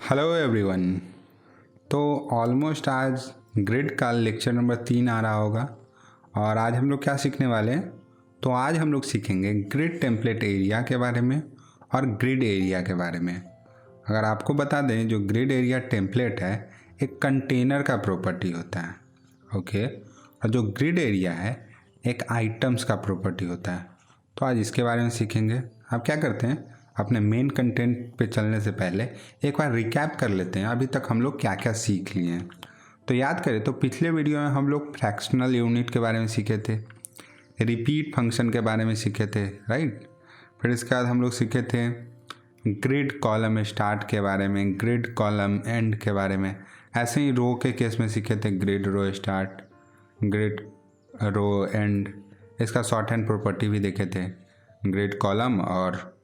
Hello everyone. तो almost आज grid का लेक्चर नंबर 3 आ रहा होगा और आज हम लोग क्या सीखने वाले हैं। तो आज हम लोग सीखेंगे ग्रिड टेम्पलेट एरिया के बारे में और ग्रिड एरिया के बारे में। अगर आपको बता दें, जो ग्रिड एरिया टेम्पलेट है एक कंटेनर का प्रॉपर्टी होता है, ओके। और जो ग्रिड एरिया है एक आइटम्स का प्रॉपर्टी होता है। तो आज इसके बारे में सीखेंगे। आप क्या करते हैं, अपने मेन कंटेंट पे चलने से पहले एक बार रिकैप कर लेते हैं अभी तक हम लोग क्या क्या सीख लिए हैं। तो याद करें तो पिछले वीडियो में हम लोग फ्रैक्शनल यूनिट के बारे में सीखे थे, रिपीट फंक्शन के बारे में सीखे थे, राइट। फिर इसके बाद हम लोग सीखे थे ग्रिड कॉलम स्टार्ट के बारे में, ग्रिड कॉलम एंड के बारे में। ऐसे ही रो के केस में सीखे थे grid row start, grid row end. इसका शॉर्ट हैंड प्रॉपर्टी भी देखे थे, ग्रिड कॉलम और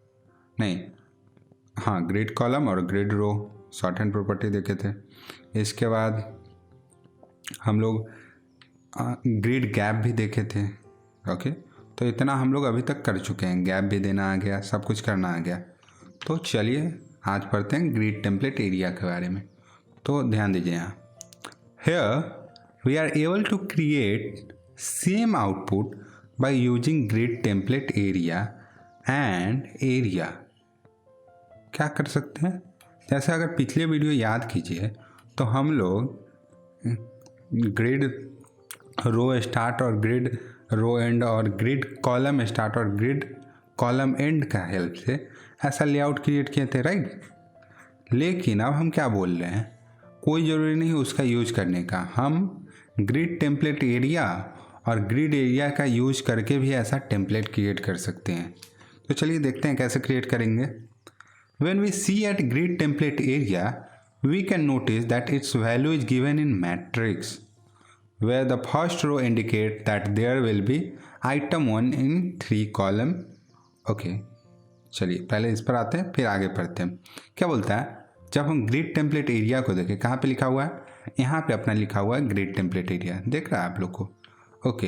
ग्रिड कॉलम और grid row shorthand property देखे थे। इसके बाद हम लोग ग्रिड गैप भी देखे थे, ओके। तो इतना हम लोग अभी तक कर चुके हैं, गैप भी देना आ गया, सब कुछ करना आ गया। तो चलिए आज पढ़ते हैं ग्रिड टेम्पलेट एरिया के बारे में। तो ध्यान दीजिए, यहाँ here we are able to create same output by using grid template area and area. क्या कर सकते हैं, जैसे अगर पिछले वीडियो याद कीजिए तो हम लोग ग्रिड रो स्टार्ट और ग्रिड रो एंड और ग्रिड कॉलम स्टार्ट और ग्रिड कॉलम एंड का हेल्प से ऐसा लेआउट क्रिएट किए थे, राइट। लेकिन अब हम क्या बोल रहे हैं, कोई ज़रूरी नहीं उसका यूज करने का। हम ग्रिड टेम्पलेट एरिया और ग्रिड एरिया का यूज करके भी ऐसा टेम्पलेट क्रिएट कर सकते हैं। तो चलिए देखते हैं कैसे क्रिएट करेंगे। When we see at grid template area, we can notice that its value is given in matrix, where the first row indicates that there will be item 1 in 3 column. Okay, चलिए पहले इस पर आते हैं फिर आगे पढ़ते हैं। क्या बोलता है, जब हम ग्रिड टेम्पलेट एरिया को देखें, कहाँ पे लिखा हुआ है, यहाँ पे अपना लिखा हुआ है ग्रिड टेम्पलेट एरिया, देख रहा है आप लोग को, ओके।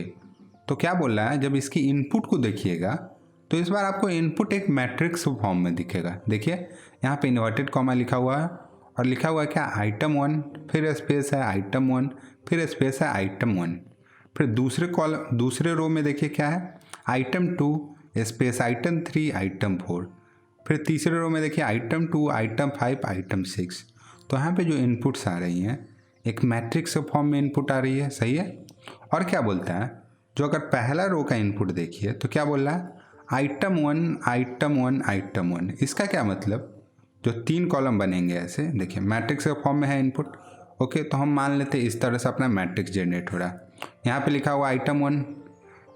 तो क्या बोल रहा है, जब इसकी इनपुट को देखिएगा तो इस बार आपको इनपुट एक मैट्रिक्स फॉर्म में दिखेगा। देखिए यहाँ पे इन्वर्टेड कॉमा लिखा हुआ है और लिखा हुआ है क्या, आइटम 1, फिर स्पेस है आइटम 1, फिर स्पेस है आइटम 1। फिर दूसरे रो में देखिए क्या है, आइटम 2 स्पेस आइटम 3 आइटम 4। फिर तीसरे रो में देखिए आइटम 2 आइटम 5 आइटम 6। तो यहाँ पे जो इनपुट्स आ रही हैं एक मैट्रिक्स फॉर्म में इनपुट आ रही है, सही है। और क्या बोलता है, जो अगर पहला रो का इनपुट देखिए तो क्या बोल रहा है, आइटम 1 आइटम 1 आइटम 1। इसका क्या मतलब, जो 3 कॉलम बनेंगे ऐसे, देखिए मैट्रिक्स के फॉर्म में है इनपुट, ओके। तो हम मान लेते हैं इस तरह से अपना मैट्रिक्स जनरेट हो रहा है। यहाँ पे लिखा हुआ आइटम 1,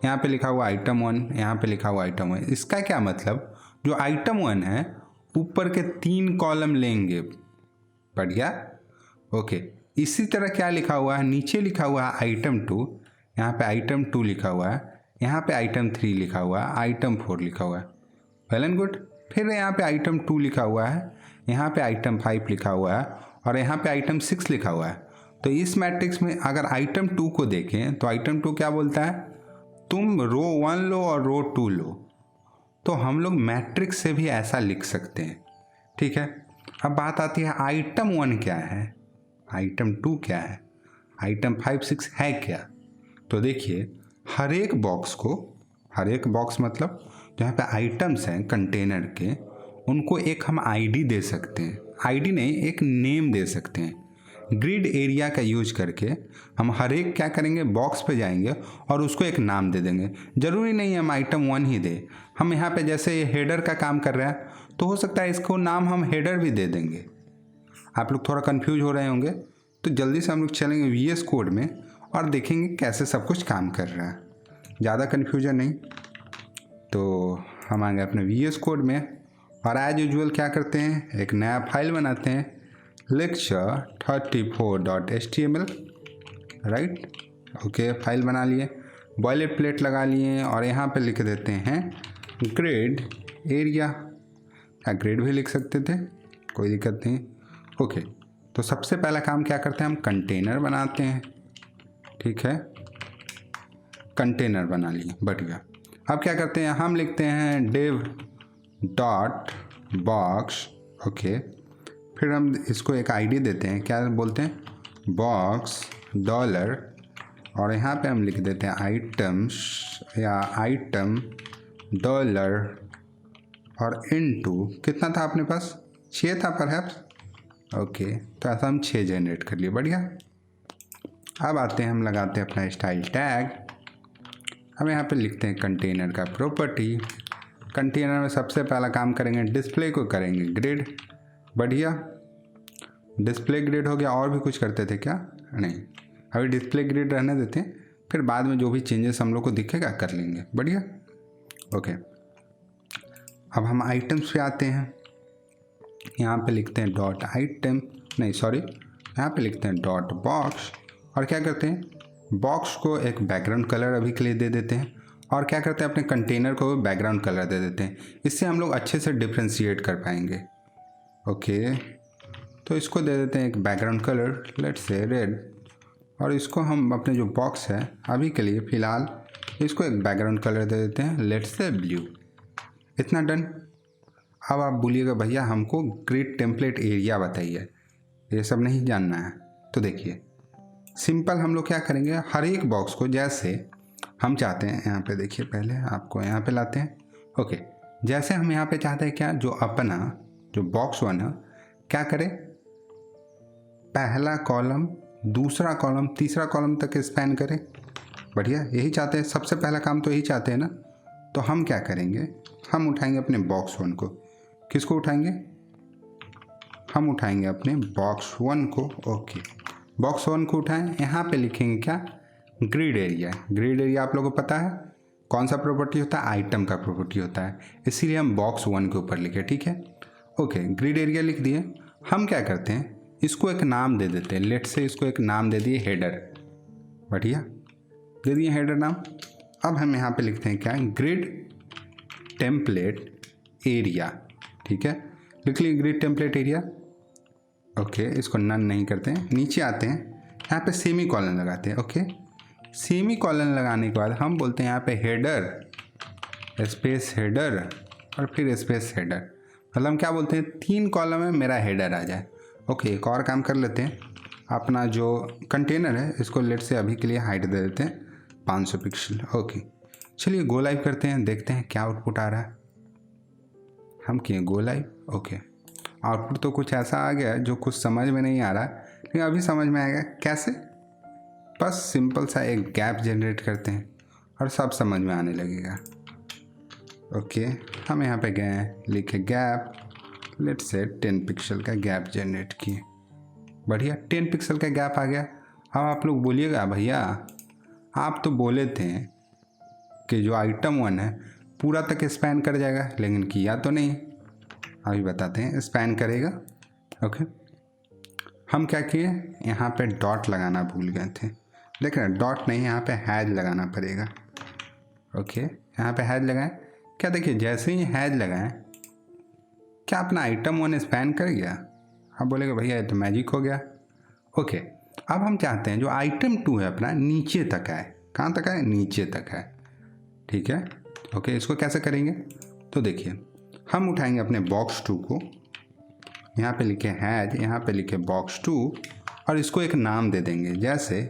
यहाँ पे लिखा हुआ आइटम 1, यहाँ पे लिखा हुआ आइटम 1। इसका क्या मतलब, जो आइटम 1 है ऊपर के 3 कॉलम लेंगे, बढ़िया, ओके। इसी तरह क्या लिखा हुआ है, नीचे लिखा हुआ है आइटम 2, यहाँ पे आइटम 2 लिखा हुआ है, यहाँ पे आइटम 3 लिखा हुआ है, आइटम 4 लिखा हुआ है, वेल एंड गुड। फिर यहाँ पे आइटम 2 लिखा हुआ है, यहाँ पे आइटम 5 लिखा हुआ है और यहाँ पे आइटम 6 लिखा हुआ है। तो इस मैट्रिक्स में अगर आइटम 2 को देखें तो आइटम 2 क्या बोलता है, तुम रो 1 लो और रो 2 लो। तो हम लोग मैट्रिक्स से भी ऐसा लिख सकते हैं, ठीक है। अब बात आती है आइटम 1 क्या है, आइटम 2 क्या है, आइटम 5 6 है क्या। तो देखिए हर एक बॉक्स मतलब जहाँ पे आइटम्स हैं कंटेनर के, उनको एक हम आईडी दे सकते हैं, आईडी नहीं एक नेम दे सकते हैं। ग्रिड एरिया का यूज करके हम हर एक क्या करेंगे, बॉक्स पे जाएंगे और उसको एक नाम दे देंगे। ज़रूरी नहीं हम आइटम 1 ही दे, हम यहाँ पे जैसे ये हेडर का काम कर रहे हैं तो हो सकता है इसको नाम हम हेडर भी दे देंगे। आप लोग थोड़ा कन्फ्यूज हो रहे होंगे, तो जल्दी से हम लोग चलेंगे VS कोड में और देखेंगे कैसे सब कुछ काम कर रहा है। ज़्यादा कन्फ्यूजन नहीं, तो हम आएंगे अपने VS कोड में और एज यूजुअल क्या करते हैं, एक नया फाइल बनाते हैं, lecture34.html, राइट, ओके। फाइल बना लिए, बॉयलेट प्लेट लगा लिए और यहाँ पे लिख देते हैं ग्रिड एरिया, या ग्रिड भी लिख सकते थे, कोई दिक्कत नहीं, ओके। तो सबसे पहला काम क्या करते हैं, हम कंटेनर बनाते हैं, ठीक है। कंटेनर बना लिए, बढ़िया। अब क्या करते हैं, हम लिखते हैं div डॉट बॉक्स, ओके। फिर हम इसको एक आईडी देते हैं, क्या बोलते हैं, बॉक्स डॉलर, और यहाँ पे हम लिख देते हैं आइटम्स या आइटम डॉलर और इनटू कितना था अपने पास, 6 था परहैप्स। ओके, तो ऐसा हम 6 जनरेट कर लिए। बढ़िया। अब आते हैं, हम लगाते हैं अपना स्टाइल टैग। हम यहाँ पे लिखते हैं कंटेनर का प्रॉपर्टी। कंटेनर में सबसे पहला काम करेंगे डिस्प्ले को करेंगे ग्रिड। बढ़िया, डिस्प्ले ग्रिड हो गया। और भी कुछ करते थे क्या, नहीं, अभी डिस्प्ले ग्रिड रहने देते हैं, फिर बाद में जो भी चेंजेस हम लोग को दिखेगा कर लेंगे। बढ़िया। ओके, अब हम आइटम्स पे आते हैं। यहाँ पे लिखते हैं डॉट आइटम, नहीं सॉरी, यहाँ पे लिखते हैं डॉट बॉक्स, और क्या करते हैं, बॉक्स को एक बैकग्राउंड कलर अभी के लिए दे देते हैं, और क्या करते हैं अपने कंटेनर को बैकग्राउंड कलर दे देते हैं। इससे हम लोग अच्छे से डिफ्रेंशिएट कर पाएंगे। ओके, तो इसको दे देते हैं एक background colour, let's say red, और इसको हम अपने जो बॉक्स है अभी के लिए फ़िलहाल इसको एक बैकग्राउंड कलर दे देते हैं, लेट्स से ब्लू। इतना डन। अब आप बोलिएगा भैया हमको ग्रिड टेम्पलेट एरिया बताइए, ये सब नहीं जानना है। तो देखिए सिंपल हम लोग क्या करेंगे, हर एक बॉक्स को जैसे हम चाहते हैं, यहाँ पे देखिए, पहले आपको यहाँ पे लाते हैं। ओके, जैसे हम यहाँ पे चाहते हैं क्या, जो अपना जो बॉक्स 1 है क्या करे, पहला कॉलम, दूसरा कॉलम, तीसरा कॉलम तक स्पैन करे। बढ़िया, यही चाहते हैं, सबसे पहला काम तो यही चाहते हैं ना। तो हम क्या करेंगे, हम उठाएंगे अपने बॉक्स 1 को। किसको उठाएंगे, हम उठाएंगे अपने बॉक्स 1 को। ओके, बॉक्स 1 को उठाएं, यहाँ पे लिखेंगे क्या, ग्रिड एरिया। ग्रिड एरिया आप लोगों को पता है कौन सा प्रॉपर्टी होता है, आइटम का प्रॉपर्टी होता है, इसीलिए हम बॉक्स 1 के ऊपर लिखे। ठीक है, ओके, ग्रिड एरिया लिख दिए। हम क्या करते हैं, इसको एक नाम दे देते हैं, लेट से इसको एक नाम दे दिए हेडर। बढ़िया, दे दिए हेडर नाम। अब हम यहाँ पे लिखते हैं क्या, ग्रिड टेम्पलेट एरिया। ठीक है, लिख लिए ग्रिड टेम्पलेट एरिया। ओके, इसको नन नहीं करते हैं, नीचे आते हैं, यहाँ पे सेमी कॉलन लगाते हैं। ओके, सेमी कॉलन लगाने के बाद हम बोलते हैं यहाँ पे हेडर स्पेस हेडर और फिर स्पेस हेडर। मतलब हम क्या बोलते हैं, 3 कॉलम में मेरा हेडर आ जाए। ओके, एक और काम कर लेते हैं, अपना जो कंटेनर है इसको लेट से अभी के लिए हाइट दे देते हैं 500 पिक्सल। ओके, चलिए गो लाइव करते हैं, देखते हैं क्या आउटपुट आ रहा है। हम किए गो लाइव। ओके, आउटपुट तो कुछ ऐसा आ गया जो कुछ समझ में नहीं आ रहा, लेकिन अभी समझ में आएगा कैसे। बस सिंपल सा एक गैप जनरेट करते हैं और सब समझ में आने लगेगा। ओके, हम यहाँ पे गए, लिखे गैप, लेट्स से 10 पिक्सल का गैप जनरेट किए। बढ़िया, 10 पिक्सल का गैप आ गया। अब आप लोग बोलिएगा भैया आप तो बोले थे कि जो आइटम 1 है पूरा तक स्पैन कर जाएगा, लेकिन किया तो नहीं। अभी बताते हैं, स्पैन करेगा। ओके, हम क्या किए, यहाँ पे डॉट लगाना भूल गए थे, लेकिन डॉट नहीं, यहाँ पे हैज लगाना पड़ेगा। ओके, यहाँ पे हैज लगाएं। क्या देखिए, जैसे ही हैज लगाएं क्या अपना आइटम 1 स्पैन कर गया। आप बोलेगा भैया ये तो मैजिक हो गया। ओके, अब हम चाहते हैं जो आइटम 2 है अपना नीचे तक आए। कहाँ तक आए, नीचे तक आए। ठीक है, ओके, इसको कैसे करेंगे, तो देखिए हम उठाएंगे अपने बॉक्स 2 को, यहाँ पे लिखे हैज, यहाँ पे लिखे बॉक्स 2, और इसको एक नाम दे देंगे जैसे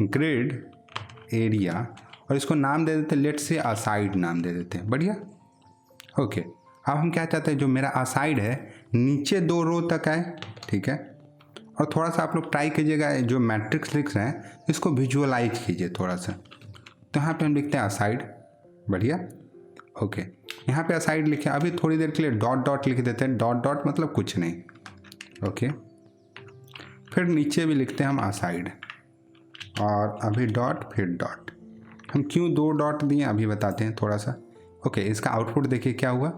ग्रिड एरिया, और इसको नाम दे देते लेट से असाइड नाम दे देते हैं। बढ़िया। ओके, अब हम क्या चाहते हैं, जो मेरा असाइड है नीचे 2 रो तक आए। ठीक है, और थोड़ा सा आप लोग ट्राई कीजिएगा, जो मैट्रिक्स लिख रहे हैं इसको विजुअलाइज कीजिए थोड़ा सा। तो यहाँ पे हम लिखते हैं असाइड। बढ़िया। ओके, यहाँ पे असाइड लिखे, अभी थोड़ी देर के लिए डॉट डॉट लिख देते हैं। डॉट डॉट मतलब कुछ नहीं। ओके, फिर नीचे भी लिखते हैं हम असाइड, और अभी डॉट फिर डॉट। हम क्यों 2 डॉट दिए अभी बताते हैं थोड़ा सा। ओके, इसका आउटपुट देखिए क्या हुआ,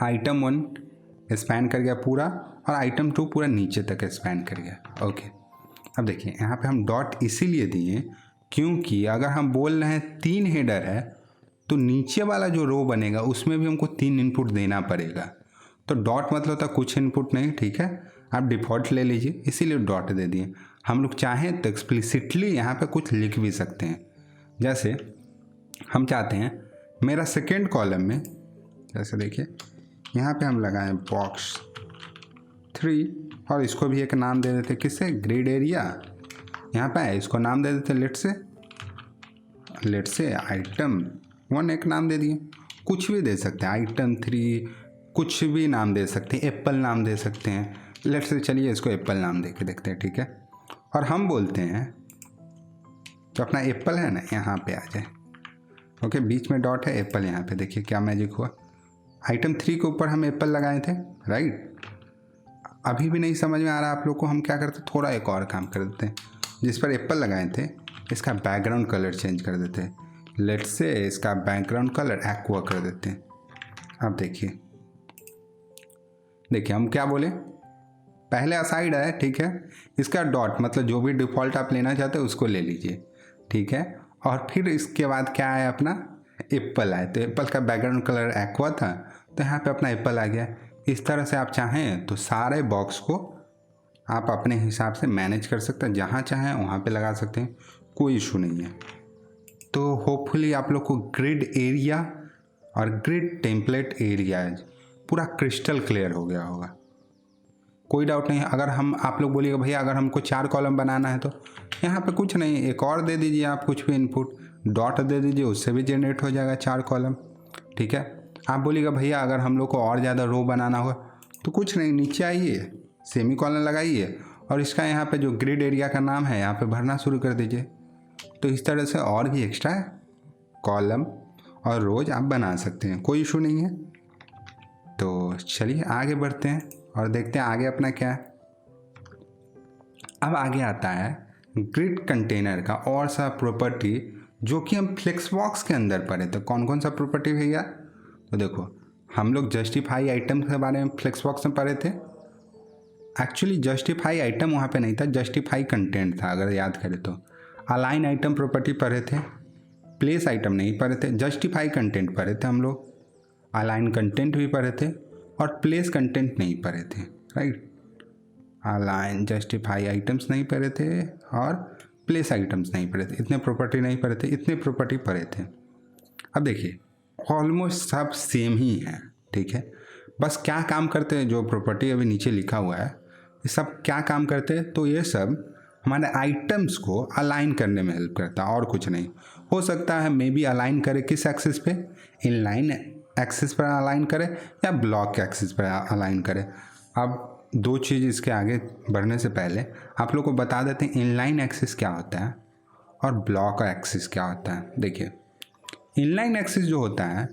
आइटम 1 स्पैन कर गया पूरा, और आइटम 2 पूरा नीचे तक स्पैन कर गया। ओके, अब देखिए यहाँ पे हम डॉट इसीलिए दिए क्योंकि अगर हम बोल रहे हैं 3 हेडर है तो नीचे वाला जो रो बनेगा उसमें भी हमको 3 इनपुट देना पड़ेगा। तो डॉट मतलब होता कुछ इनपुट नहीं। ठीक है, आप डिफ़ॉल्ट ले लीजिए, इसीलिए डॉट दे दिए। हम लोग चाहें तो एक्सप्लिसिटली यहाँ पे कुछ लिख भी सकते हैं, जैसे हम चाहते हैं मेरा सेकेंड कॉलम में, जैसे देखिए यहाँ पे हम लगाएं बॉक्स 3 और इसको भी एक नाम दे देते, किससे, ग्रिड एरिया। यहाँ पे है, इसको नाम दे देते लेट से आइटम 1 एक नाम दे दिए। कुछ भी दे सकते हैं, आइटम 3 कुछ भी नाम दे सकते हैं, एप्पल नाम दे सकते हैं। लेट से चलिए इसको एप्पल नाम दे के देखते हैं, ठीक है। और हम बोलते हैं जो अपना एप्पल है ना यहाँ पे आ जाए, ओके, बीच में डॉट है, एप्पल यहाँ पे, देखिए क्या मैजिक हुआ। आइटम 3 के ऊपर हम एप्पल लगाए थे, राइट। अभी भी नहीं समझ में आ रहा आप लोग को, हम क्या करते, थोड़ा एक और काम कर देते हैं। जिस पर एप्पल लगाए थे इसका बैकग्राउंड कलर चेंज कर देते हैं। लेट्स से इसका बैकग्राउंड कलर एक्वा कर देते हैं। अब देखिए हम क्या बोले, पहले असाइड है, ठीक है, इसका डॉट मतलब जो भी डिफ़ॉल्ट आप लेना चाहते हो उसको ले लीजिए, ठीक है। और फिर इसके बाद क्या है, अपना एप्पल आए, तो एप्पल का बैकग्राउंड कलर एक्वा था, तो यहाँ पे अपना एप्पल आ गया। इस तरह से आप चाहें तो सारे बॉक्स को आप अपने हिसाब से मैनेज कर सकते हैं, जहाँ चाहें वहाँ पे लगा सकते हैं, कोई इशू नहीं है। तो होपफुली आप लोग को ग्रिड एरिया और ग्रिड टेम्पलेट एरिया पूरा क्रिस्टल क्लियर हो गया होगा, कोई डाउट नहीं है। अगर हम आप लोग बोलिएगा भैया अगर हमको 4 कॉलम बनाना है तो यहाँ पे कुछ नहीं, एक और दे दीजिए आप, कुछ भी इनपुट डॉट दे दीजिए, उससे भी जनरेट हो जाएगा 4 कॉलम, ठीक है। आप बोलिएगा भैया अगर हम लोग को और ज़्यादा रो बनाना होगा तो कुछ नहीं, नीचे आइए, सेमी कॉलन लगाइए और इसका यहाँ पे जो ग्रिड एरिया का नाम है यहाँ पे भरना शुरू कर दीजिए। तो इस तरह से और भी एक्स्ट्रा कॉलम और रोज आप बना सकते हैं, कोई इशू नहीं है। तो चलिए आगे बढ़ते हैं और देखते हैं आगे अपना क्या है। अब आगे आता है ग्रिड कंटेनर का और सा प्रॉपर्टी जो कि हम फ्लेक्सबॉक्स के अंदर पढ़े थे। कौन कौन सा प्रॉपर्टी भैया, तो देखो हम लोग जस्टिफाई आइटम के बारे में फ्लेक्सबॉक्स में पढ़े थे। एक्चुअली जस्टिफाई आइटम वहाँ पे नहीं था, जस्टिफाई कंटेंट था, अगर याद करें तो। अलाइन आइटम प्रॉपर्टी पढ़े थे, प्लेस आइटम नहीं पढ़े थे, जस्टिफाई कंटेंट पढ़े थे हम लोग। अलाइन कंटेंट भी पढ़े थे और प्लेस कंटेंट नहीं पढ़े थे, राइट। अलाइन जस्टिफाई आइटम्स नहीं पढ़े थे और प्लेस आइटम्स नहीं पढ़े थे, इतने प्रॉपर्टी नहीं पढ़े थे, इतने प्रॉपर्टी पढ़े थे। अब देखिए ऑलमोस्ट सब सेम ही है, ठीक है। बस क्या काम करते हैं, जो प्रॉपर्टी अभी नीचे लिखा हुआ है ये सब क्या काम करते हैं, तो ये सब हमारे आइटम्स को अलाइन करने में हेल्प करता है और कुछ नहीं। हो सकता है मे बी अलाइन करे किस एक्सिस पे, इनलाइन एक्सिस पर अलाइन करे या ब्लॉक एक्सिस पर अलाइन करे। अब 2 चीज़ इसके आगे बढ़ने से पहले आप लोग को बता देते हैं इनलाइन एक्सिस क्या होता है और ब्लॉक एक्सिस क्या होता है। देखिए इनलाइन एक्सिस जो होता है,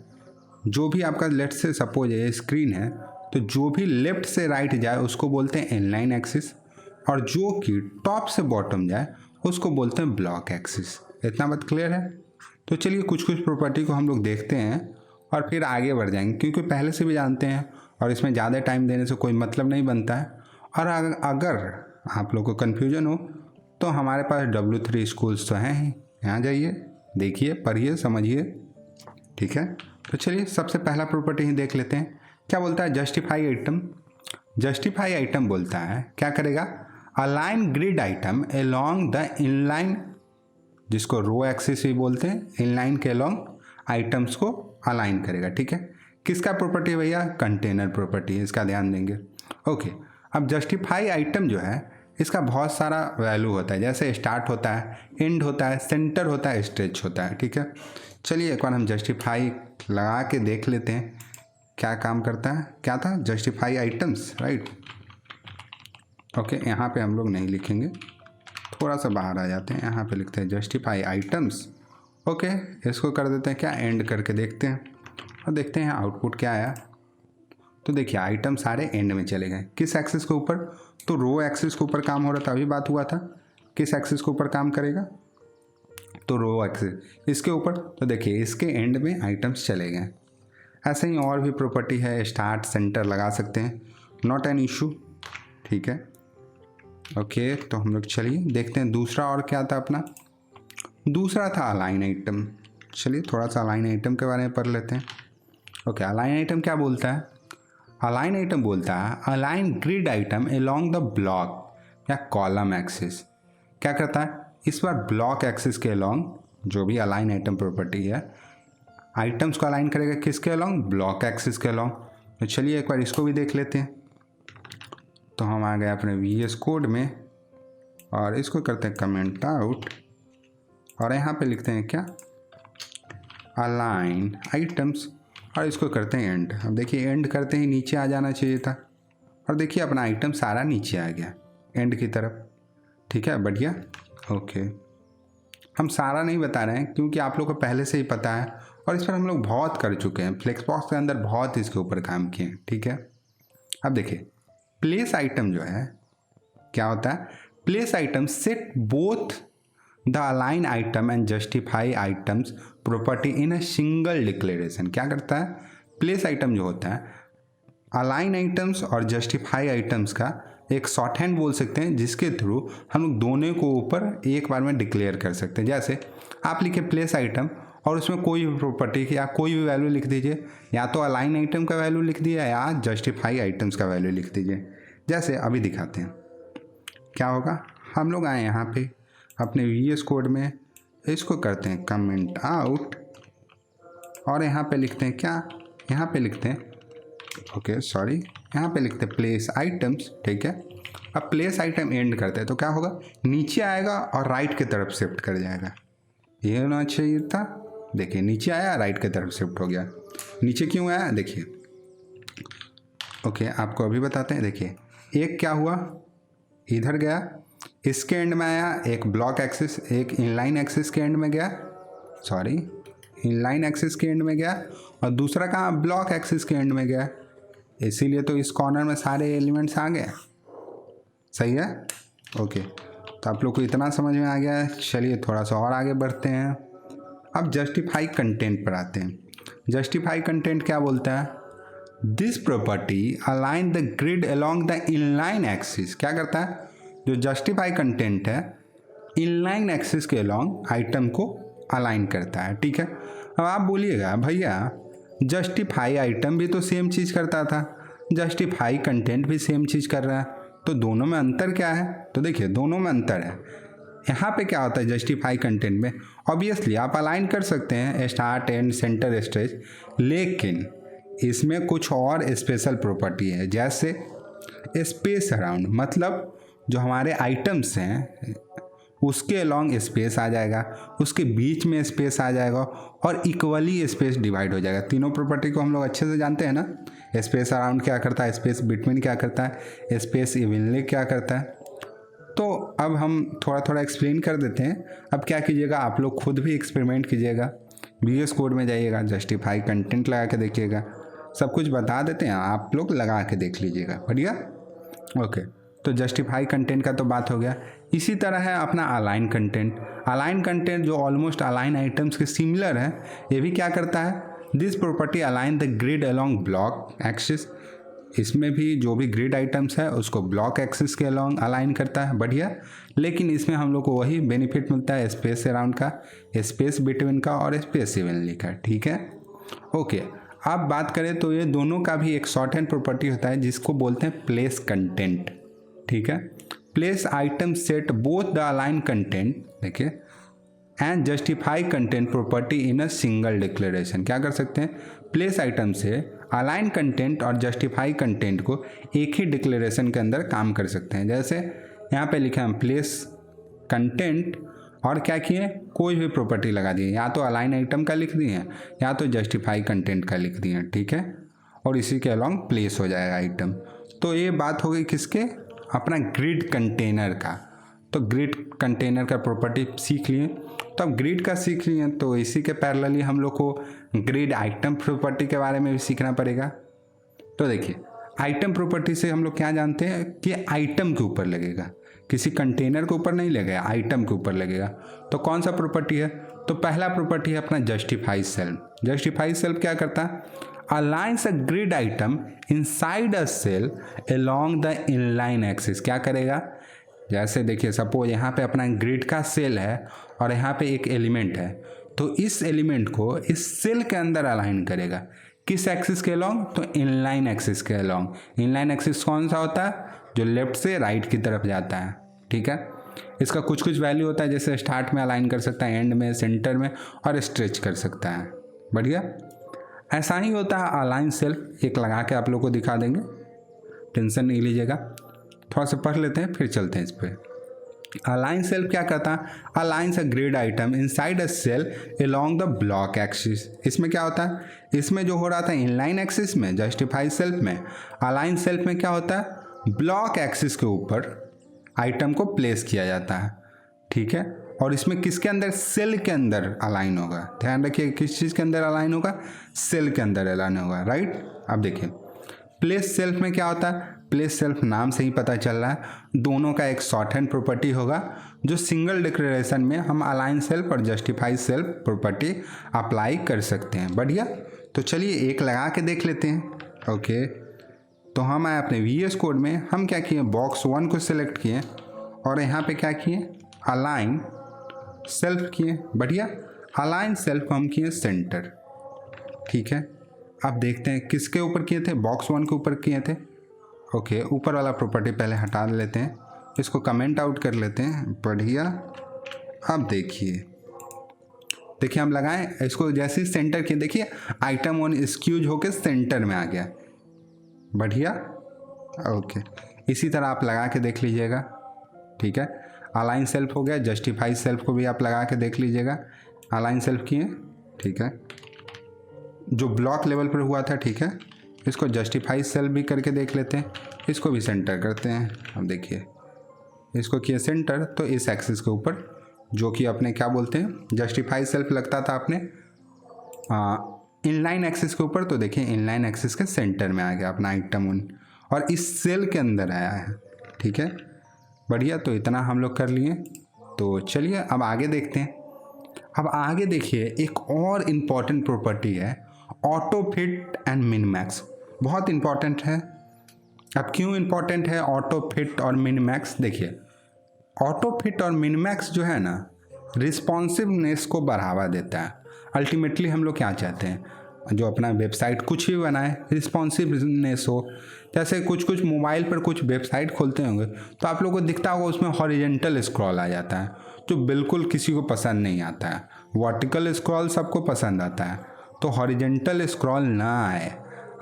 जो भी आपका लेफ्ट से सपोज ये स्क्रीन है तो जो भी लेफ्ट से राइट जाए उसको बोलते हैं इनलाइन एक्सिस, और जो कि टॉप से बॉटम जाए उसको बोलते हैं ब्लॉक एक्सिस। इतना बात क्लियर है। तो चलिए कुछ कुछ प्रॉपर्टी को हम लोग देखते हैं और फिर आगे बढ़ जाएंगे, क्योंकि पहले से भी जानते हैं और इसमें ज़्यादा टाइम देने से कोई मतलब नहीं बनता है। और अगर आप लोग को कन्फ्यूजन हो तो हमारे पास W3 स्कूल्स तो हैं ही, यहाँ जाइए, देखिए, पढ़िए, समझिए, ठीक है। तो चलिए सबसे पहला प्रॉपर्टी ही देख लेते हैं। क्या बोलता है, जस्टिफाई आइटम। जस्टिफाई आइटम बोलता है क्या करेगा, align grid item along the inline, जिसको रो एक्सिस भी बोलते हैं, इनलाइन के अलोंग आइटम्स को अलाइन करेगा, ठीक है। किसका प्रॉपर्टी है भैया, कंटेनर प्रॉपर्टी है, इसका ध्यान देंगे। ओके, अब जस्टिफाई आइटम जो है इसका बहुत सारा वैल्यू होता है, जैसे स्टार्ट होता है, एंड होता है, सेंटर होता है, स्ट्रेच होता है, ठीक है। चलिए एक बार हम जस्टिफाई लगा के देख लेते हैं क्या काम करता है। क्या था, जस्टिफाई आइटम्स, राइट। ओके, यहाँ पे हम लोग नहीं लिखेंगे, थोड़ा सा बाहर आ जाते हैं, यहाँ पे लिखते हैं जस्टिफाई आइटम्स। ओके, इसको कर देते हैं क्या, एंड करके देखते हैं और देखते हैं आउटपुट क्या आया। तो देखिए आइटम सारे एंड में चले गए। किस एक्सिस के ऊपर, तो रो एक्सिस के ऊपर काम हो रहा था, अभी बात हुआ था। किस एक्सिस के ऊपर काम करेगा, तो रो एक्सिस इसके ऊपर। तो देखिए इसके एंड में आइटम्स चले गए। ऐसे ही और भी प्रॉपर्टी है, स्टार्ट सेंटर लगा सकते हैं, नॉट एन इशू, ठीक है। ओके, तो हम लोग चलिए देखते हैं दूसरा और क्या था अपना। दूसरा था अलाइन आइटम। चलिए थोड़ा सा अलाइन आइटम के बारे में पढ़ लेते हैं। ओके, अलाइन आइटम क्या बोलता है, अलाइन आइटम बोलता है align grid item along the block या कॉलम एक्सिस। क्या करता है, इस बार ब्लॉक एक्सिस के अलोंग जो भी अलाइन आइटम प्रॉपर्टी है, आइटम्स को अलाइन करेगा किसके अलोंग, ब्लॉक एक्सिस के अलोंग। तो चलिए एक बार इसको भी देख लेते हैं। तो हम आ गए अपने VS कोड में और इसको करते हैं कमेंट आउट और यहाँ पे लिखते हैं क्या, अलाइन आइटम्स और इसको करते हैं एंड। अब देखिए एंड करते ही नीचे आ जाना चाहिए था और देखिए अपना आइटम सारा नीचे आ गया एंड की तरफ। ठीक है, बढ़िया। ओके, हम सारा नहीं बता रहे हैं क्योंकि आप लोग को पहले से ही पता है और इस पर हम लोग बहुत कर चुके हैं, फ्लेक्सबॉक्स के अंदर बहुत इसके ऊपर काम किए हैं। ठीक है, अब देखिए प्लेस आइटम जो है क्या होता है, place item set both the align item and justify items property in a single declaration. क्या करता है, प्लेस आइटम जो होता है अलाइन आइटम्स और जस्टिफाई आइटम्स का एक शॉर्ट हैंड बोल सकते हैं, जिसके थ्रू हम लोग दोनों को ऊपर एक बार में डिक्लेयर कर सकते हैं। जैसे आप लिखे प्लेस आइटम और उसमें कोई भी प्रॉपर्टी या कोई भी वैल्यू लिख दीजिए, या तो अलाइन आइटम का वैल्यू लिख दिया या जस्टिफाई आइटम्स का वैल्यू लिख दीजिए। जैसे अभी दिखाते हैं क्या होगा। हम लोग आए यहाँ पे अपने VS कोड में, इसको करते हैं कमेंट आउट और यहाँ पे लिखते हैं क्या, यहाँ पे लिखते हैं यहाँ पे लिखते हैं प्लेस आइटम्स। ठीक है, अब प्लेस आइटम एंड करते हैं तो क्या होगा, नीचे आएगा और राइट की तरफ शिफ्ट कर जाएगा। ये होना चाहिए था, देखिए नीचे आया राइट की तरफ शिफ्ट हो गया। नीचे क्यों आया देखिए, ओके आपको अभी बताते हैं। देखिए एक क्या हुआ, इधर गया, इसके एंड में आया, एक ब्लॉक एक्सिस, एक इनलाइन एक्सिस के एंड में गया, इनलाइन एक्सिस के एंड में गया और दूसरा कहाँ, ब्लॉक एक्सिस के एंड में गया। इसीलिए तो इस कॉर्नर में सारे एलिमेंट्स आ गए। सही है, ओके। तो आप लोग को इतना समझ में आ गया है। चलिए थोड़ा सा और आगे बढ़ते हैं। अब जस्टिफाई कंटेंट पर आते हैं। जस्टिफाई कंटेंट क्या बोलता है, this property align the grid along the inline axis. क्या करता है, जो जस्टिफाई कंटेंट है इनलाइन एक्सिस के अलोंग आइटम को अलाइन करता है। ठीक है, अब आप बोलिएगा भैया जस्टिफाई आइटम भी तो सेम चीज़ करता था, जस्टिफाई कंटेंट भी सेम चीज़ कर रहा है, तो दोनों में अंतर क्या है। तो देखिए दोनों में अंतर है। यहाँ पे क्या होता है जस्टिफाई कंटेंट में, ऑब्वियसली आप अलाइन कर सकते हैं स्टार्ट एंड सेंटर स्ट्रेच, लेकिन इसमें कुछ और स्पेशल प्रॉपर्टी है। जैसे स्पेस अराउंड, मतलब जो हमारे आइटम्स हैं उसके अलोंग स्पेस आ जाएगा, उसके बीच में स्पेस आ जाएगा और इक्वली स्पेस डिवाइड हो जाएगा। तीनों प्रॉपर्टी को हम लोग अच्छे से जानते हैं ना, स्पेस अराउंड क्या करता है, स्पेस बिटवीन क्या करता है, स्पेस इवनली क्या करता है। तो अब हम थोड़ा थोड़ा एक्सप्लेन कर देते हैं। अब क्या कीजिएगा, आप लोग खुद भी एक्सपेरिमेंट कीजिएगा, VS कोड में जाइएगा, जस्टिफाई कंटेंट लगा के देखिएगा, सब कुछ बता देते हैं, आप लोग लगा के देख लीजिएगा। बढ़िया, ओके। तो जस्टिफाई कंटेंट का तो बात हो गया। इसी तरह है अपना अलाइन कंटेंट। अलाइन कंटेंट जो ऑलमोस्ट अलाइन आइटम्स के सिमिलर है, ये भी क्या करता है, this property align the grid along block axis. इसमें भी जो भी ग्रिड आइटम्स है उसको ब्लॉक एक्सिस के अलोंग अलाइन करता है। बढ़िया, लेकिन इसमें हम लोग को वही बेनिफिट मिलता है स्पेस अराउंड का, स्पेस बिटवीन का और स्पेस इवनली का। ठीक है, ओके। अब बात करें तो ये दोनों का भी एक शॉर्ट हैंड प्रॉपर्टी होता है जिसको बोलते हैं प्लेस कंटेंट। ठीक है, place item set both the align content, देखिए, and justify content property in a single declaration. क्या कर सकते हैं, प्लेस आइटम से अलाइन कंटेंट और जस्टिफाई कंटेंट को एक ही डिक्लेरेशन के अंदर काम कर सकते हैं। जैसे यहाँ पे लिखे हम प्लेस कंटेंट और क्या किए, कोई भी प्रॉपर्टी लगा दिए, या तो अलाइन आइटम का लिख दिए या तो जस्टिफाई कंटेंट का लिख दिए। ठीक है, और इसी के अलॉन्ग प्लेस हो जाएगा आइटम। तो ये बात हो गई किसके, अपना ग्रिड कंटेनर का। तो ग्रिड कंटेनर का प्रॉपर्टी सीख लिए। तो अब ग्रिड का सीख लिए तो इसी के पैरेलली हम लोग को ग्रिड आइटम प्रॉपर्टी के बारे में भी सीखना पड़ेगा। तो देखिए आइटम प्रॉपर्टी से हम लोग क्या जानते हैं कि आइटम के ऊपर लगेगा, किसी कंटेनर के ऊपर नहीं लगेगा, आइटम के ऊपर लगेगा। तो कौन सा प्रॉपर्टी है, तो पहला प्रॉपर्टी है अपना जस्टिफाई सेल्फ। जस्टिफाई सेल्फ क्या करता है, aligns a grid item inside a cell along the inline axis. क्या करेगा, जैसे देखिए सपोज यहाँ पे अपना ग्रिड का सेल है और यहाँ पे एक एलिमेंट है, तो इस एलिमेंट को इस सेल के अंदर अलाइन करेगा। किस एक्सिस के अलोंग, तो इनलाइन एक्सिस के अलोंग। इनलाइन एक्सिस कौन सा होता है, जो लेफ्ट से राइट की तरफ जाता है। ठीक है, इसका कुछ कुछ वैल्यू होता है, जैसे स्टार्ट में अलाइन कर सकता है, एंड में, सेंटर में और स्ट्रेच कर सकता है। बढ़िया, ऐसा ही होता है अलाइन सेल्फ। एक लगा के आप लोग को दिखा देंगे, टेंशन नहीं लीजिएगा। थोड़ा सा पढ़ लेते हैं फिर चलते हैं इस पर। अलाइन सेल्फ क्या करता है, aligns a grid item inside a cell along the block axis. इसमें क्या होता है, इसमें जो हो रहा था इनलाइन एक्सिस में जस्टिफाई सेल्फ में, अलाइन सेल्फ में क्या होता है, ब्लॉक एक्सिस के ऊपर आइटम को प्लेस किया जाता है, ठीक है। और इसमें किसके अंदर, सेल के अंदर अलाइन होगा। ध्यान रखिए किस चीज़ के अंदर अलाइन होगा, सेल के अंदर अलाइन होगा, राइट। अब देखिए प्लेस सेल्फ में क्या होता है, प्लेस सेल्फ नाम से ही पता चल रहा है दोनों का एक शॉर्ट हैंड प्रॉपर्टी होगा जो सिंगल डिक्लेरेशन में हम अलाइन सेल्फ और जस्टिफाई सेल्फ प्रॉपर्टी अप्लाई कर सकते हैं। बढ़िया, तो चलिए एक लगा के देख लेते हैं। ओके, तो हम आए अपने VS कोड में, हम क्या किए, बॉक्स 1 को सिलेक्ट किए और यहाँ पे क्या किए, अलाइन सेल्फ किए। बढ़िया, अलाइन सेल्फ हम किए सेंटर, ठीक है। अब देखते हैं किसके ऊपर किए थे, बॉक्स 1 के ऊपर किए थे। ओके, ऊपर वाला प्रॉपर्टी पहले हटा लेते हैं, इसको कमेंट आउट कर लेते हैं। बढ़िया, अब देखिए हम लगाएं इसको, जैसे ही सेंटर किए देखिए आइटम 1 स्क्यूज होके सेंटर में आ गया। बढ़िया, ओके, इसी तरह आप लगा के देख लीजिएगा, ठीक है। अलाइन सेल्फ हो गया, जस्टिफाई सेल्फ को भी आप लगा के देख लीजिएगा। अलाइन सेल्फ किए, ठीक है, जो ब्लॉक लेवल पर हुआ था, ठीक है। इसको जस्टिफाई सेल्फ भी करके देख लेते हैं, इसको भी सेंटर करते हैं। अब देखिए इसको किए सेंटर, तो इस एक्सिस के ऊपर जो कि अपने क्या बोलते हैं, जस्टिफाई सेल्फ लगता था अपने इनलाइन एक्सिस के ऊपर, तो देखिए इनलाइन एक्सिस के सेंटर में आ गया अपना आइटम 1 और इस सेल के अंदर आया है, ठीक है। बढ़िया, तो इतना हम लोग कर लिए। तो चलिए अब आगे देखते हैं। अब आगे देखिए एक और इम्पॉर्टेंट प्रॉपर्टी है, auto fit and min max. बहुत इम्पॉर्टेंट है। अब क्यों इम्पॉर्टेंट है ऑटो फिट और मिन मैक्स, देखिए ऑटो फिट और मिन मैक्स जो है ना, रिस्पॉन्सिवनेस को बढ़ावा देता है। अल्टीमेटली हम लोग क्या चाहते हैं, जो अपना वेबसाइट कुछ भी बनाए रिस्पॉन्सिवनेस हो। जैसे कुछ मोबाइल पर कुछ वेबसाइट खोलते होंगे तो आप लोगों को दिखता होगा उसमें हॉरिजेंटल स्क्रॉल आ जाता है, जो बिल्कुल किसी को पसंद नहीं आता है। वर्टिकल स्क्रॉल सबको पसंद आता है, तो हॉरिजेंटल स्क्रॉल ना आए,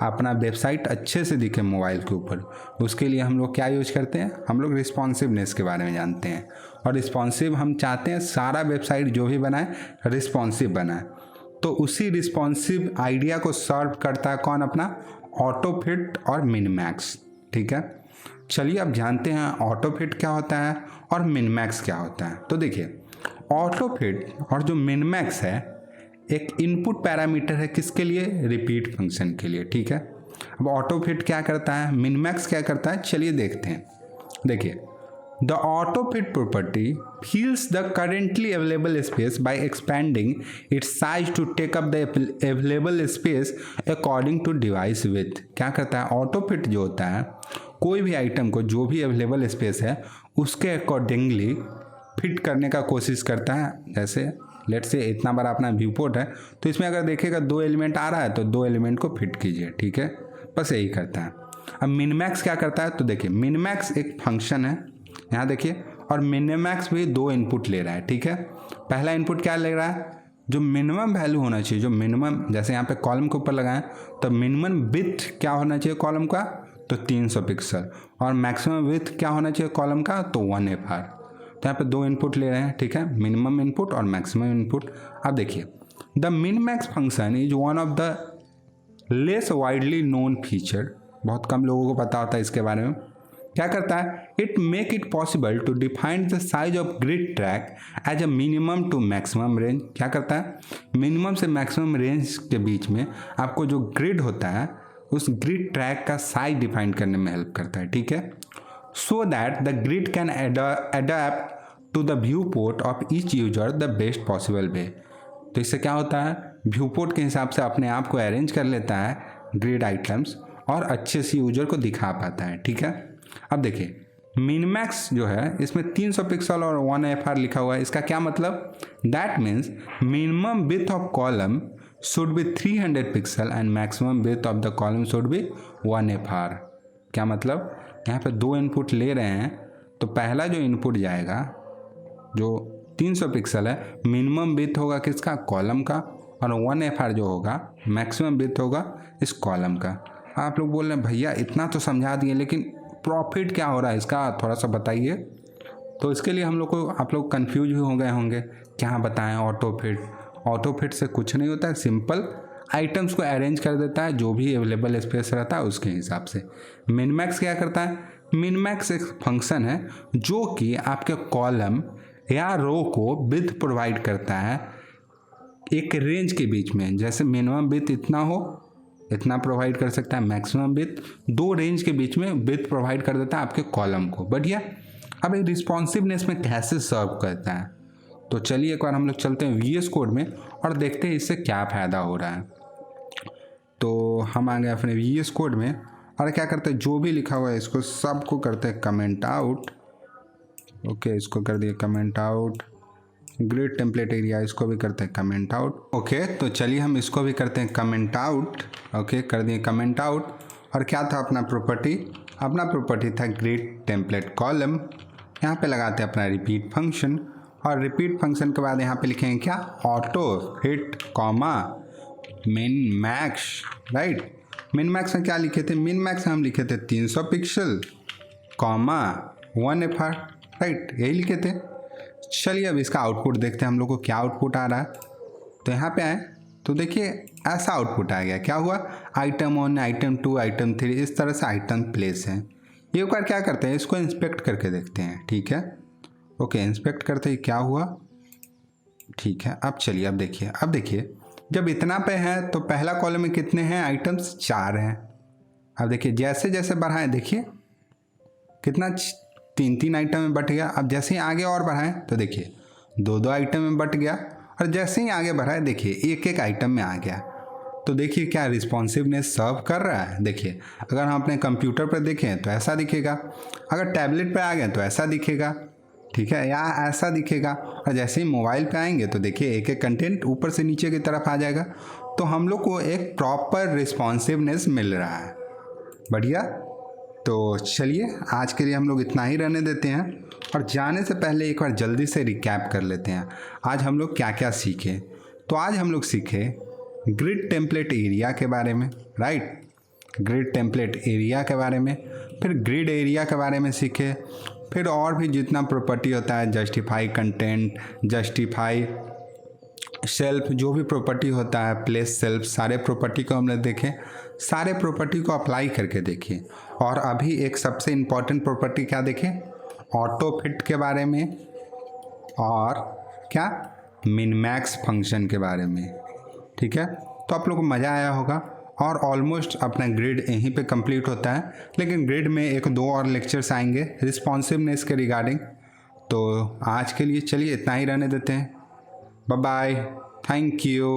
अपना वेबसाइट अच्छे से दिखे मोबाइल के ऊपर, उसके लिए हम लोग क्या यूज करते हैं, हम लोग रिस्पॉन्सिवनेस के बारे में जानते हैं। और रिस्पॉन्सिव हम चाहते हैं सारा वेबसाइट जो भी बनाए रिस्पॉन्सिव बनाए, तो उसी रिस्पॉन्सिव आइडिया को सर्व करता है कौन, अपना ऑटो फिट और मिन मैक्स, ठीक है। चलिए अब जानते हैं ऑटो फिट क्या होता है और मिन मैक्स क्या होता है। तो देखिए ऑटो फिट और जो मिन मैक्स है एक इनपुट पैरामीटर है, किसके लिए, रिपीट फंक्शन के लिए, ठीक है। अब ऑटो फिट क्या करता है, मिन मैक्स क्या करता है, चलिए देखते हैं। देखिए the auto fit property fills the currently available space by expanding its size to take up the available space according to device width। क्या करता है, ऑटो फिट जो होता है कोई भी आइटम को जो भी अवेलेबल स्पेस है उसके अकॉर्डिंगली फिट करने का कोशिश करता है। जैसे लेट से इतना बड़ा अपना व्यू पोर्ट है, तो इसमें अगर देखेगा 2 एलिमेंट आ रहा है तो 2 एलिमेंट को फिट कीजिए, ठीक है, बस यही करता है। अब मिनमैक्स क्या करता है, तो देखिए मिनमैक्स एक फंक्शन है, यहाँ देखिए, और मिनिमैक्स भी 2 इनपुट ले रहा है, ठीक है। पहला इनपुट क्या ले रहा है, जो मिनिमम वैल्यू होना चाहिए, जो मिनिमम, जैसे यहाँ पे कॉलम के ऊपर लगाएं तो मिनिमम विड्थ क्या होना चाहिए कॉलम का, तो 300 पिक्सल, और मैक्सिमम विड्थ क्या होना चाहिए कॉलम का, तो 1FR। तो यहाँ पे 2 इनपुट ले रहे हैं, ठीक है, मिनिमम इनपुट और मैक्सिमम इनपुट। अब देखिए the minmax function is one of the less widely known feature, बहुत कम लोगों को पता होता है इसके बारे में। क्या करता है, it make it possible to define the size of grid track as a minimum to maximum range. क्या करता है, मिनिमम से मैक्सिमम रेंज के बीच में आपको जो ग्रिड होता है उस ग्रिड ट्रैक का साइज डिफाइन करने में हेल्प करता है, ठीक है। So that the grid can adapt to the viewport of each user the best possible way. तो इससे क्या होता है, व्यू पोर्ट के हिसाब से अपने आप को अरेंज कर लेता है ग्रिड आइटम्स और अच्छे से यूजर को दिखा पाता है, ठीक है। अब देखिए मिनमैक्स जो है इसमें 300 पिक्सल और 1FR लिखा हुआ है, इसका क्या मतलब, that means minimum width of column should be 300 pixel and maximum width of the column should be 1FR। क्या मतलब, यहाँ पे 2 इनपुट ले रहे हैं, तो पहला जो इनपुट जाएगा जो 300 पिक्सल है, मिनिमम विड्थ होगा किसका, कॉलम का, और 1FR जो होगा मैक्सिमम विड्थ होगा इस कॉलम का। आप लोग बोल रहे हैं भैया इतना तो समझा दिए, लेकिन प्रॉफिट क्या हो रहा है इसका थोड़ा सा बताइए। तो इसके लिए हम लोग को आप लोग कंफ्यूज भी हो गए होंगे, क्या बताएं ऑटो फिट। ऑटो फिट से कुछ नहीं होता है, सिंपल आइटम्स को अरेंज कर देता है, जो भी अवेलेबल स्पेस रहता है उसके हिसाब से। मिनमैक्स क्या करता है, मिनमैक्स एक फंक्शन है जो कि आपके कॉलम या रो को विड्थ प्रोवाइड करता है एक रेंज के बीच में। जैसे मिनिमम विड्थ इतना हो, इतना प्रोवाइड कर सकता है, मैक्सिमम विड्थ 2 रेंज के बीच में विड्थ प्रोवाइड कर देता है आपके कॉलम को। बढ़िया। अब ये रिस्पॉन्सिवनेस में कैसे सर्व करता है, तो चलिए एक बार हम लोग चलते हैं VS कोड में और देखते हैं इससे क्या फ़ायदा हो रहा है। तो हम आ गए अपने VS कोड में और क्या करते हैं, जो भी लिखा हुआ है इसको सबको करते हैं कमेंट आउट। ओके, इसको कर दिए comment out. Grid template area इसको भी करते हैं कमेंट आउट। ओके, तो चलिए हम इसको भी करते हैं कमेंट आउट। ओके, कर दिए कमेंट आउट। और क्या था अपना प्रॉपर्टी, अपना प्रॉपर्टी था ग्रिड टेम्पलेट कॉलम। यहाँ पे लगाते हैं अपना रिपीट फंक्शन और रिपीट फंक्शन के बाद यहाँ पे लिखेंगे क्या, auto fit comma min max. Right, min max में क्या लिखे थे, मिन मैक्स में हम लिखे थे 300 पिक्सल कॉमा 1 FR। राइट, यही लिखे थे। चलिए अब इसका आउटपुट देखते हैं हम लोग को क्या आउटपुट आ रहा है। तो यहाँ पे आए तो देखिए ऐसा आउटपुट आ गया। क्या हुआ, आइटम 1, आइटम 2, आइटम 3, इस तरह से आइटम प्लेस है। ये बार क्या करते हैं, इसको इंस्पेक्ट करके देखते हैं। ठीक है, ओके, इंस्पेक्ट करते ही क्या हुआ, ठीक है। अब चलिए अब देखिए जब इतना पे है तो पहला कॉलम में कितने हैं आइटम्स, 4 हैं। अब देखिए जैसे जैसे बढ़ाएं, देखिए कितना 3-3 आइटम में बट गया। अब जैसे ही आगे और बढ़ाएं तो देखिए 2-2 आइटम में बट गया, और जैसे ही आगे बढ़ाएं देखिए 1-1 आइटम में आ गया। तो देखिए क्या रिस्पॉन्सिवनेस सर्व कर रहा है। देखिए अगर हम अपने कंप्यूटर पर देखें तो ऐसा दिखेगा, अगर टैबलेट पर आ गए तो ऐसा दिखेगा, ठीक है, या ऐसा दिखेगा। और जैसे ही मोबाइल पे आएंगे तो देखिए 1-1 कंटेंट ऊपर से नीचे की तरफ आ जाएगा। तो हम लोग को एक प्रॉपर रिस्पॉन्सिवनेस मिल रहा है। बढ़िया। तो चलिए आज के लिए हम लोग इतना ही रहने देते हैं, और जाने से पहले एक बार जल्दी से रिकैप कर लेते हैं आज हम लोग क्या क्या सीखे। तो आज हम लोग सीखे ग्रिड टेम्पलेट एरिया के बारे में। राइट, ग्रिड टेम्पलेट एरिया के बारे में, फिर ग्रिड एरिया के बारे में सीखे, फिर और भी जितना प्रॉपर्टी होता है, जस्टिफाई कंटेंट, जस्टिफाई सेल्फ, जो भी प्रॉपर्टी होता है, प्लेस सेल्फ, सारे प्रॉपर्टी को हमने देखे, सारे प्रॉपर्टी को अप्लाई करके देखिए। और अभी एक सबसे इम्पॉर्टेंट प्रॉपर्टी क्या देखें, ऑटो फिट के बारे में, और क्या, मिनमैक्स फंक्शन के बारे में। ठीक है, तो आप लोगों को मज़ा आया होगा। और ऑलमोस्ट अपना ग्रिड यहीं पे कंप्लीट होता है, लेकिन ग्रिड में 1-2 और लेक्चर्स आएंगे रिस्पॉन्सिवनेस के रिगार्डिंग। तो आज के लिए चलिए इतना ही रहने देते हैं। Bye bye, thank you.